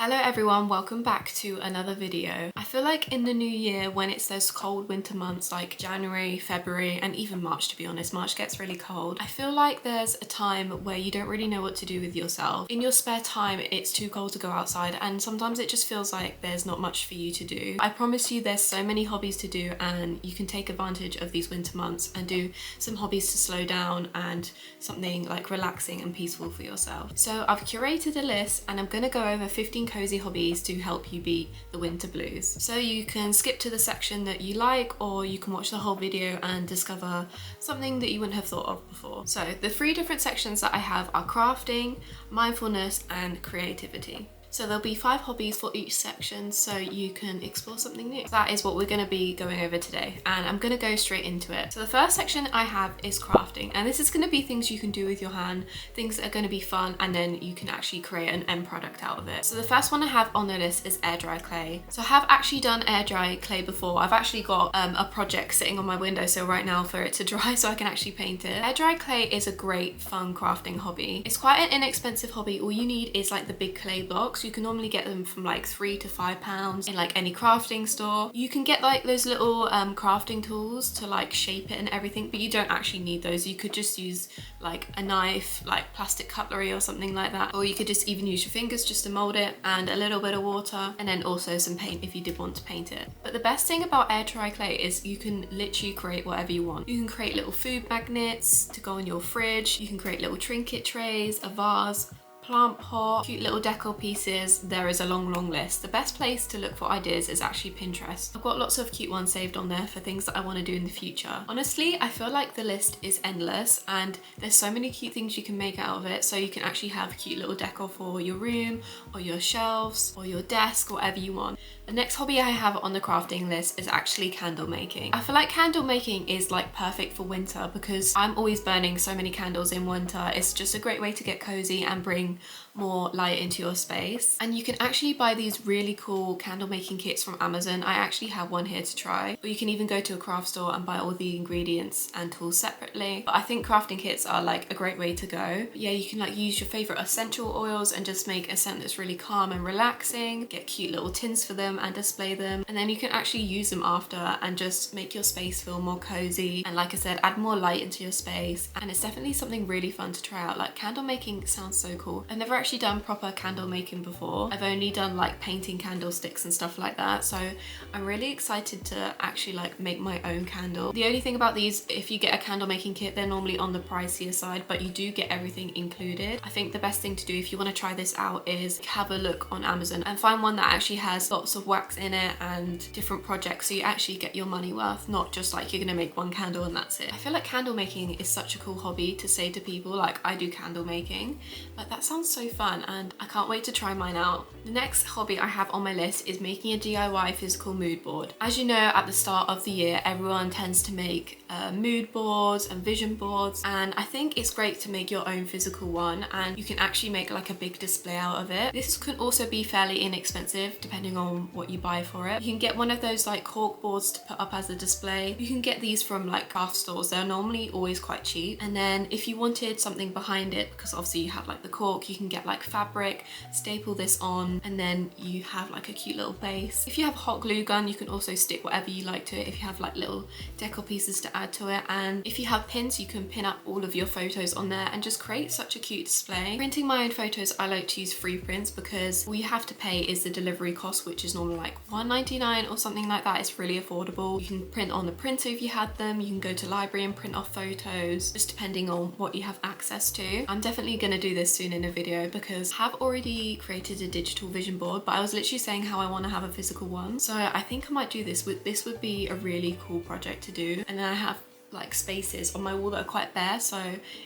Hello everyone, welcome back to another video. I feel like in the new year, when it's those cold winter months like January, February and even March, to be honest, March gets really cold. I feel like there's a time where you don't really know what to do with yourself. In your spare time, it's too cold to go outside and sometimes it just feels like there's not much for you to do. I promise you there's so many hobbies to do and you can take advantage of these winter months and do some hobbies to slow down and something like relaxing and peaceful for yourself. So I've curated a list and I'm gonna go over 15 cozy hobbies to help you beat the winter blues. So you can skip to the section that you like, or you can watch the whole video and discover something that you wouldn't have thought of before. So the 3 different sections that I have are crafting, mindfulness and creativity. So there'll be 5 hobbies for each section so you can explore something new. That is what we're going to be going over today and I'm going to go straight into it. So the first section I have is crafting, and this is going to be things you can do with your hand, things that are going to be fun, and then you can actually create an end product out of it. So the first one I have on the list is air dry clay. So I have actually done air dry clay before. I've actually got a project sitting on my windowsill right now for it to dry so I can actually paint it. Air dry clay is a great fun crafting hobby. It's quite an inexpensive hobby. All you need is like the big clay blocks. You can normally get them from like £3 to £5 in like any crafting store. You can get like those little crafting tools to like shape it and everything, but you don't actually need those. You could just use like a knife, like plastic cutlery or something like that, or you could just even use your fingers just to mold it, and a little bit of water, and then also some paint if you did want to paint it. But the best thing about air dry clay is you can literally create whatever you want. You can create little food magnets to go in your fridge, you can create little trinket trays, a vase, plant pot, cute little decor pieces. There is a long list. The best place to look for ideas is actually Pinterest. I've got lots of cute ones saved on there for things that I want to do in the future. Honestly, I feel like the list is endless and there's so many cute things you can make out of it, so you can actually have cute little decor for your room or your shelves or your desk, whatever you want. The next hobby I have on the crafting list is actually candle making. I feel like candle making is like perfect for winter because I'm always burning so many candles in winter. It's just a great way to get cozy and bring more light into your space. And you can actually buy these really cool candle making kits from Amazon. I actually have one here to try. Or you can even go to a craft store and buy all the ingredients and tools separately. But I think crafting kits are like a great way to go. Yeah, you can like use your favorite essential oils and just make a scent that's really calm and relaxing. Get cute little tins for them and display them. And then you can actually use them after and just make your space feel more cozy. And like I said, add more light into your space. And it's definitely something really fun to try out. Like candle making sounds so cool. I've never actually done proper candle making before. I've only done like painting candlesticks and stuff like that, so I'm really excited to actually like make my own candle. The only thing about these, if you get a candle making kit, they're normally on the pricier side, but you do get everything included. I think the best thing to do if you want to try this out is have a look on Amazon and find one that actually has lots of wax in it and different projects, so you actually get your money worth, not just like you're gonna make one candle and that's it. I feel like candle making is such a cool hobby to say to people, like I do candle making, but that sounds so fun and I can't wait to try mine out. The next hobby I have on my list is making a DIY physical mood board. As you know, at the start of the year, everyone tends to make mood boards and vision boards, and I think it's great to make your own physical one, and you can actually make like a big display out of it. This can also be fairly inexpensive depending on what you buy for it. You can get one of those like cork boards to put up as a display. You can get these from like craft stores. They're normally always quite cheap. And then if you wanted something behind it, because obviously you have like the cork, you can get like fabric, staple this on, and then you have like a cute little base. If you have a hot glue gun, you can also stick whatever you like to it if you have like little decor pieces to add to it. And if you have pins, you can pin up all of your photos on there and just create such a cute display. Printing my own photos, I like to use free prints because all you have to pay is the delivery cost, which is normally like £1.99 or something like that. It's really affordable. You can print on the printer if you had them. You can go to library and print off photos, just depending on what you have access to. I'm definitely gonna do this soon in a video because I have already created a digital vision board, but I was literally saying how I want to have a physical one. So I think I might do this. This would be a really cool project to do. And then I have like spaces on my wall that are quite bare, so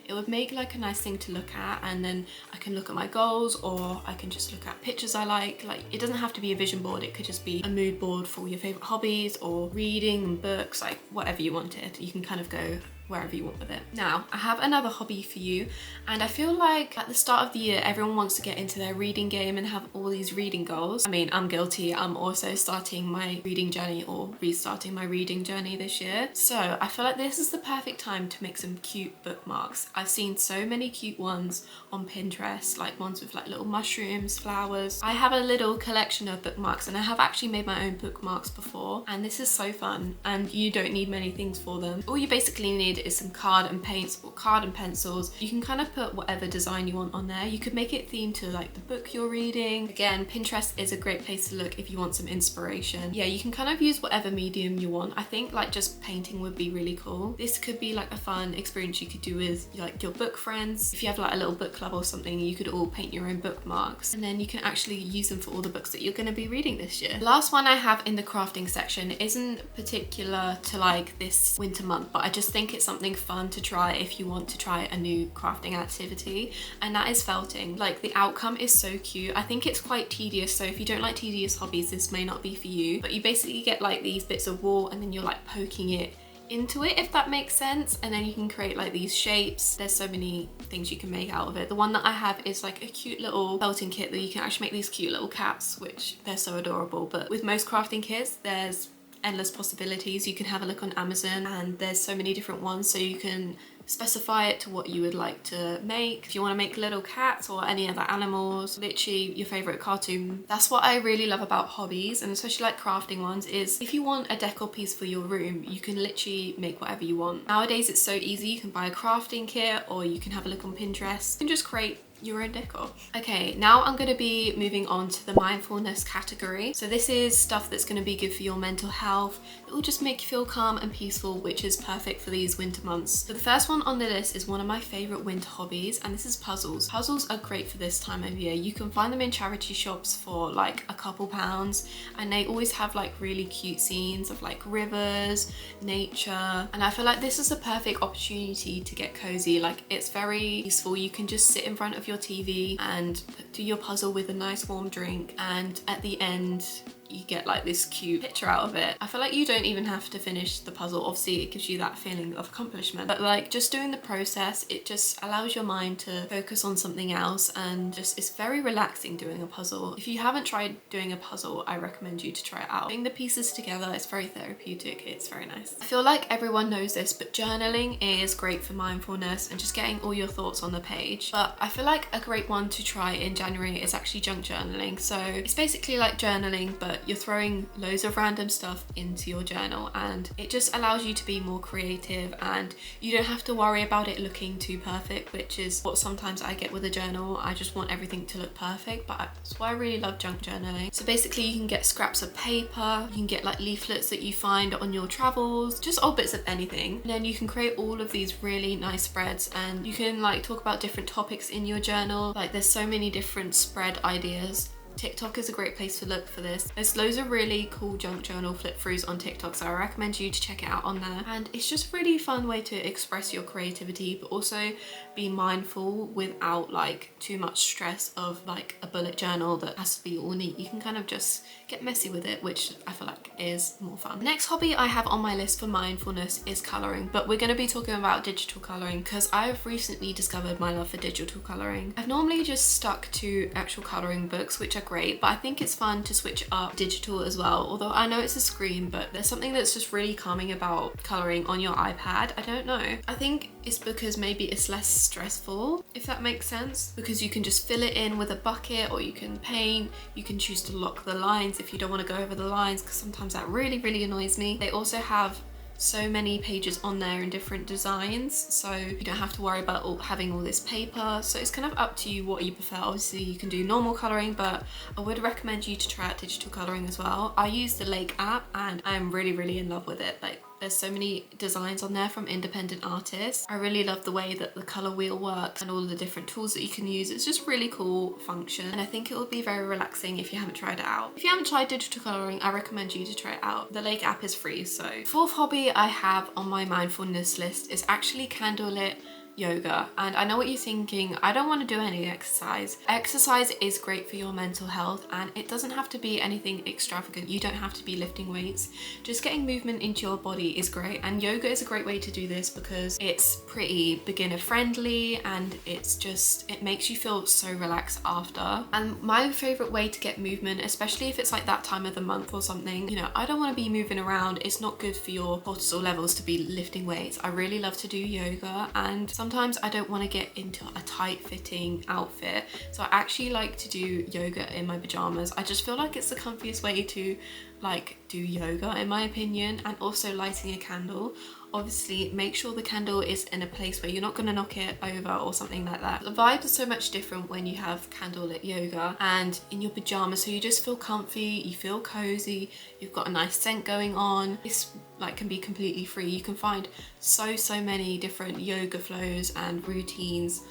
it would make like a nice thing to look at, and then I can look at my goals, or I can just look at pictures I like it doesn't have to be a vision board, it could just be a mood board for your favorite hobbies or reading and books, like whatever you wanted. You can kind of go wherever you want with it. Now, I have another hobby for you, and I feel like at the start of the year, everyone wants to get into their reading game and have all these reading goals. I mean, I'm guilty. I'm also starting my reading journey, or restarting my reading journey this year. So I feel like this is the perfect time to make some cute bookmarks. I've seen so many cute ones on Pinterest, like ones with like little mushrooms, flowers. I have a little collection of bookmarks, and I have actually made my own bookmarks before, and this is so fun, and you don't need many things for them. All you basically need is some card and paints or card and pencils. You can kind of put whatever design you want on there. You could make it themed to like the book you're reading. Again, Pinterest is a great place to look if you want some inspiration. Yeah, you can kind of use whatever medium you want. I think like just painting would be really cool. This could be like a fun experience you could do with like your book friends. If you have like a little book club or something, you could all paint your own bookmarks, and then you can actually use them for all the books that you're going to be reading this year. The last one I have in the crafting section isn't particular to like this winter month, but I just think it's something fun to try if you want to try a new crafting activity, and that is felting. Like the outcome is so cute. I think it's quite tedious, so if you don't like tedious hobbies, this may not be for you, but you basically get like these bits of wool and then you're like poking it into it, if that makes sense, and then you can create like these shapes. There's so many things you can make out of it. The one that I have is like a cute little felting kit that you can actually make these cute little cats, which they're so adorable. But with most crafting kits, there's endless possibilities. You can have a look on Amazon, and there's so many different ones, so you can specify it to what you would like to make. If you want to make little cats or any other animals, literally your favorite cartoon. That's what I really love about hobbies, and especially like crafting ones, is if you want a decor piece for your room, you can literally make whatever you want. Nowadays it's so easy. You can buy a crafting kit, or you can have a look on Pinterest. You can just create your own decor. Okay, now I'm going to be moving on to the mindfulness category. So this is stuff that's going to be good for your mental health. It will just make you feel calm and peaceful, which is perfect for these winter months. So the first one on the list is one of my favorite winter hobbies, and this is puzzles. Puzzles are great for this time of year. You can find them in charity shops for like a couple pounds, and they always have like really cute scenes of like rivers, nature, and I feel like this is a perfect opportunity to get cozy. Like it's very peaceful. You can just sit in front of your TV and do your puzzle with a nice warm drink, and at the end you get like this cute picture out of it. I feel like you don't even have to finish the puzzle. Obviously it gives you that feeling of accomplishment, but like just doing the process, it just allows your mind to focus on something else, and just it's very relaxing doing a puzzle. If you haven't tried doing a puzzle, I recommend you to try it out. Putting the pieces together, it's very therapeutic. It's very nice. I feel like everyone knows this, but journaling is great for mindfulness and just getting all your thoughts on the page. But I feel like a great one to try in January is actually junk journaling. So it's basically like journaling, but you're throwing loads of random stuff into your journal, and it just allows you to be more creative, and you don't have to worry about it looking too perfect, which is what sometimes I get with a journal. I just want everything to look perfect, but that's why I really love junk journaling. So basically you can get scraps of paper, you can get like leaflets that you find on your travels, just old bits of anything, and then you can create all of these really nice spreads, and you can like talk about different topics in your journal. Like there's so many different spread ideas. TikTok is a great place to look for this. There's loads of really cool junk journal flip throughs on TikTok, so I recommend you to check it out on there. And it's just a really fun way to express your creativity, but also be mindful without like too much stress of like a bullet journal that has to be all neat. You can kind of just get messy with it, which I feel like is more fun. The next hobby I have on my list for mindfulness is coloring, but we're going to be talking about digital coloring because I've recently discovered my love for digital coloring. I've normally just stuck to actual coloring books, which are great, but I think it's fun to switch up digital as well. Although I know it's a screen, but there's something that's just really calming about coloring on your iPad. I don't know. I think it's because maybe it's less stressful, if that makes sense, because you can just fill it in with a bucket, or you can paint, you can choose to lock the lines if you don't want to go over the lines, because sometimes that really annoys me. They also have so many pages on there in different designs, so you don't have to worry about having all this paper. So it's kind of up to you what you prefer. Obviously you can do normal coloring, but I would recommend you to try out digital coloring as well. I use the Lake app and I'm really in love with it. Like there's so many designs on there from independent artists. I really love the way that the color wheel works and all of the different tools that you can use. It's just really cool function, and I think it will be very relaxing if you haven't tried it out. If you haven't tried digital coloring, I recommend you to try it out. The Lake app is free. So fourth hobby I have on my mindfulness list is actually candlelit yoga. And I know what you're thinking, I don't want to do any exercise. Exercise is great for your mental health, and it doesn't have to be anything extravagant. You don't have to be lifting weights. Just getting movement into your body is great, and yoga is a great way to do this because it's pretty beginner friendly, and it makes you feel so relaxed after. And my favorite way to get movement, especially if it's like that time of the month or something, you know, I don't want to be moving around. It's not good for your cortisol levels to be lifting weights. I really love to do yoga, and sometimes I don't want to get into a tight fitting outfit, so I actually like to do yoga in my pajamas. I just feel like it's the comfiest way to like do yoga in my opinion. And also lighting a candle. Obviously make sure the candle is in a place where you're not going to knock it over or something like that. The vibe is so much different when you have candlelit yoga and in your pajamas, so you just feel comfy, you feel cozy, you've got a nice scent going on. This like can be completely free. You can find so many different yoga flows and routines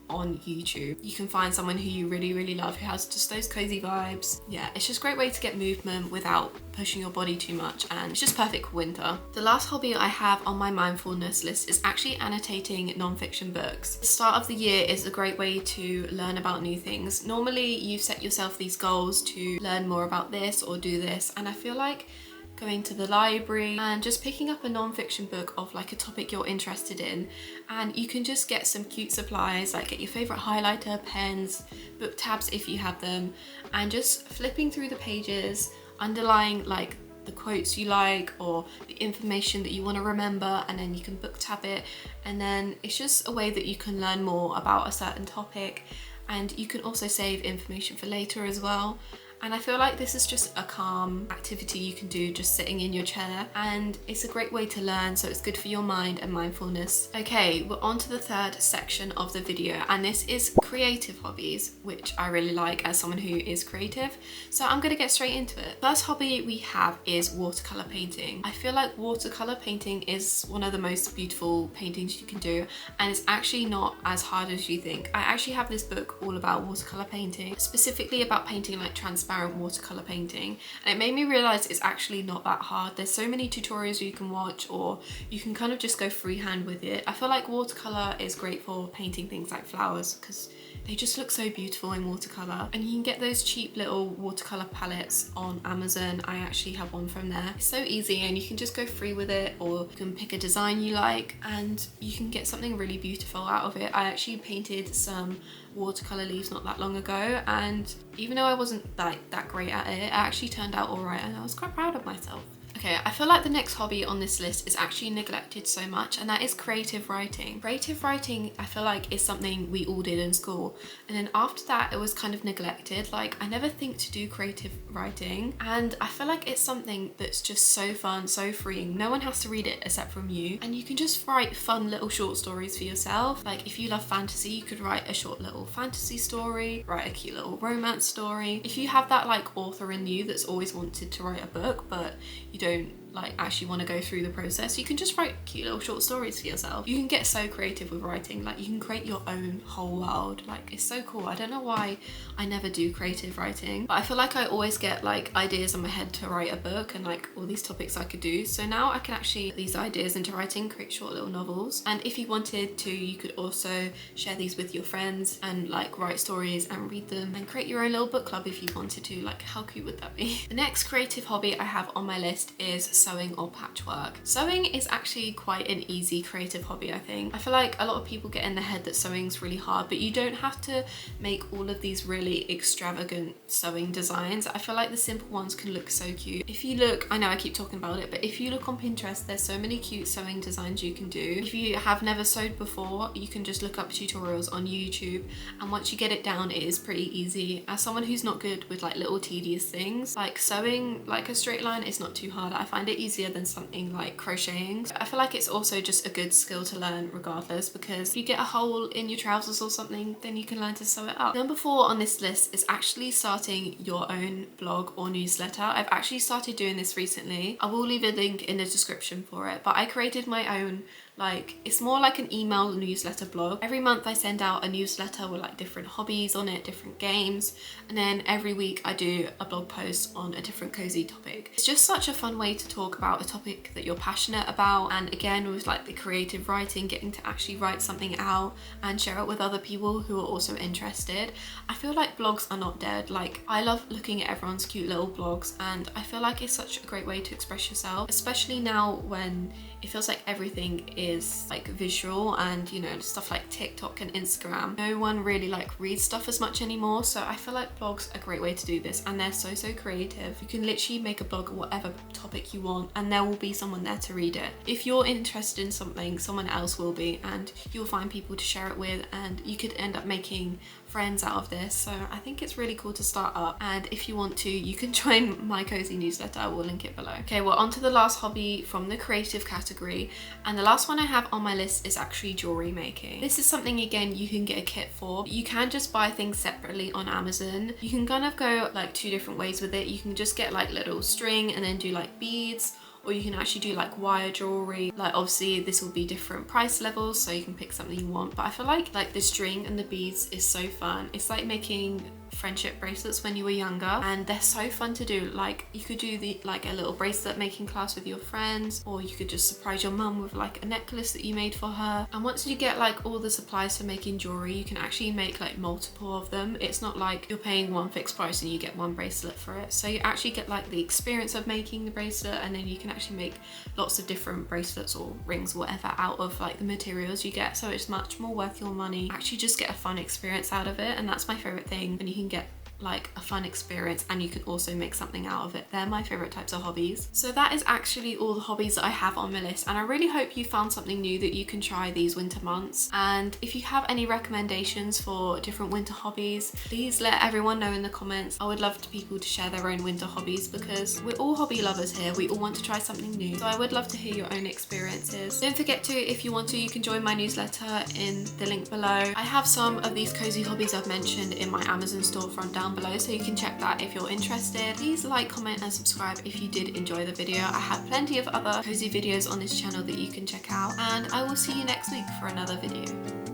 on YouTube. You can find someone who you really love who has just those cozy vibes. Yeah, it's just a great way to get movement without pushing your body too much, and it's just perfect for winter. The last hobby I have on my mindfulness list is actually annotating non-fiction books. The start of the year is a great way to learn about new things. Normally you set yourself these goals to learn more about this or do this, and I feel like going to the library and just picking up a non-fiction book of like a topic you're interested in, and you can just get some cute supplies, like get your favorite highlighter, pens, book tabs if you have them, and just flipping through the pages, underlying like the quotes you like or the information that you want to remember, and then you can book tab it, and then it's just a way that you can learn more about a certain topic, and you can also save information for later as well. And I feel like this is just a calm activity you can do just sitting in your chair, and it's a great way to learn, so it's good for your mind and mindfulness. Okay, we're on to the third section of the video, and this is creative hobbies, which I really like as someone who is creative. So I'm gonna get straight into it. First hobby we have is watercolor painting. I feel like watercolor painting is one of the most beautiful paintings you can do, and it's actually not as hard as you think. I actually have this book all about watercolor painting, specifically about painting like transparent watercolor painting, and it made me realize it's actually not that hard. There's so many tutorials you can watch, or you can kind of just go freehand with it. I feel like watercolor is great for painting things like flowers because they just look so beautiful in watercolor, and you can get those cheap little watercolor palettes on Amazon. I actually have one from there. It's so easy, and you can just go free with it, or you can pick a design you like and you can get something really beautiful out of it. I actually painted some watercolor leaves not that long ago, and even though I wasn't like that great at it, it actually turned out alright, and I was quite proud of myself. Okay, I feel like the next hobby on this list is actually neglected so much, and that is creative writing. Creative writing, I feel like, is something we all did in school, and then after that it was kind of neglected. Like, I never think to do creative writing, and I feel like it's something that's just so fun, so freeing. No one has to read it except from you, and you can just write fun little short stories for yourself. Like, if you love fantasy, you could write a short little fantasy story, write a cute little romance story. If you have that like author in you that's always wanted to write a book but you don't like actually want to go through the process, you can just write cute little short stories for yourself. You can get so creative with writing, like you can create your own whole world. Like, it's so cool. I don't know why I never do creative writing, but I feel like I always get like ideas in my head to write a book and like all these topics I could do. So now I can actually put these ideas into writing, create short little novels, and if you wanted to, you could also share these with your friends and like write stories and read them and create your own little book club if you wanted to. Like, how cute would that be? The next creative hobby I have on my list is sewing or patchwork. Sewing is actually quite an easy creative hobby, I think. I feel like a lot of people get in their head that sewing's really hard, but you don't have to make all of these really extravagant sewing designs. I feel like the simple ones can look so cute. If you look, I know I keep talking about it, but if you look on Pinterest, there's so many cute sewing designs you can do. If you have never sewed before, you can just look up tutorials on YouTube, and once you get it down, it is pretty easy. As someone who's not good with like little tedious things, like sewing like a straight line is not too hard. I find it easier than something like crocheting. I feel like it's also just a good skill to learn regardless, because if you get a hole in your trousers or something, then you can learn to sew it up. Number 4 on this list is actually starting your own blog or newsletter. I've actually started doing this recently. I will leave a link in the description for it, but I created my own Like, it's more like an email newsletter blog. Every month I send out a newsletter with like different hobbies on it, different games, and then every week I do a blog post on a different cozy topic. It's just such a fun way to talk about a topic that you're passionate about, and again with like the creative writing, getting to actually write something out and share it with other people who are also interested. I feel like blogs are not dead. Like, I love looking at everyone's cute little blogs, and I feel like it's such a great way to express yourself, especially now when it feels like everything is like visual, and you know, stuff like TikTok and Instagram, no one really like reads stuff as much anymore. So I feel like blogs are a great way to do this, and they're so creative. You can literally make a blog of whatever topic you want, and there will be someone there to read it. If you're interested in something, someone else will be, and you'll find people to share it with, and you could end up making friends out of this. So I think it's really cool to start up, and if you want to, you can join my cozy newsletter. I will link it below. Okay, well, on to the last hobby from the creative category, and the last one I have on my list is actually jewelry making. This is something, again, you can get a kit for. You can just buy things separately on Amazon. You can kind of go like two different ways with it. You can just get like little string and then do like beads, or you can actually do like wire jewelry. Like, obviously this will be different price levels, so you can pick something you want, but I feel like the string and the beads is so fun. It's like making friendship bracelets when you were younger, and they're so fun to do. Like, you could do like a little bracelet making class with your friends, or you could just surprise your mum with like a necklace that you made for her. And once you get like all the supplies for making jewelry, you can actually make like multiple of them. It's not like you're paying one fixed price and you get one bracelet for it. So you actually get like the experience of making the bracelet, and then you can actually make lots of different bracelets or rings, whatever, out of like the materials you get. So it's much more worth your money. Actually just get a fun experience out of it, and that's my favorite thing, when you can get like a fun experience and you can also make something out of it. They're my favorite types of hobbies. So that is actually all the hobbies that I have on my list, and I really hope you found something new that you can try these winter months. And if you have any recommendations for different winter hobbies, please let everyone know in the comments. I would love people to share their own winter hobbies, because we're all hobby lovers here. We all want to try something new, so I would love to hear your own experiences. Don't forget to, if you want to, you can join my newsletter in the link below. I have some of these cozy hobbies I've mentioned in my Amazon storefront down below, so you can check that if you're interested. Please like, comment and subscribe if you did enjoy the video. I have plenty of other cozy videos on this channel that you can check out, and I will see you next week for another video.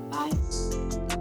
Bye.